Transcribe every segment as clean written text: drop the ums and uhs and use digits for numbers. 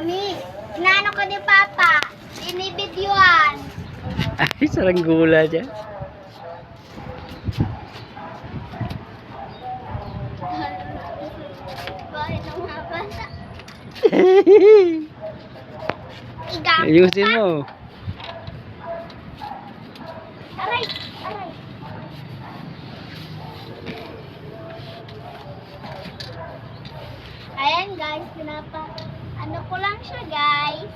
Mami, inaano ko ni Papa. Inibidyoan. Ay, saranggula dyan. Bakit ang mga bata? Igam. Ayusin mo. Aray! Aray! Ayan guys, ano ko lang siya guys.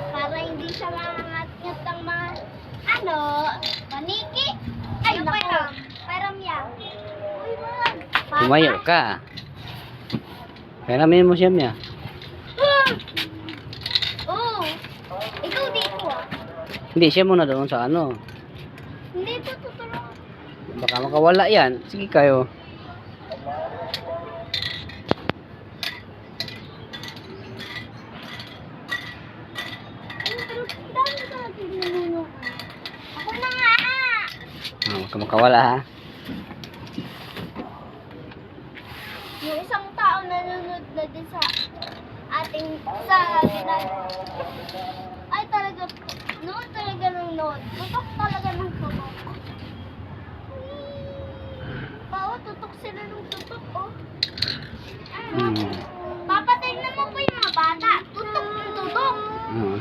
Para hindi siya mangangat-ngat ng mga, paniki. Ay, naku. Pairam yan. Uy, man. Tumayo ka. Peramin mo siya niya. Oh, ikaw dito ah. Hindi, siya muna doon sa ano. Hindi ito tutulungan. Baka makawala yan. Sige kayo. Ay, pero dami ka natin dinulungan. Ako na nga. Huwag ka makawala ha. Yung isang tao nanonood na din sa ating ay talaga noon talaga ng noon. Tutok talaga ng tutok. Tutok sila ng tutok oh. Hmm. Papatay naman po yung mga bata. Tutok ng tutok. Hmm.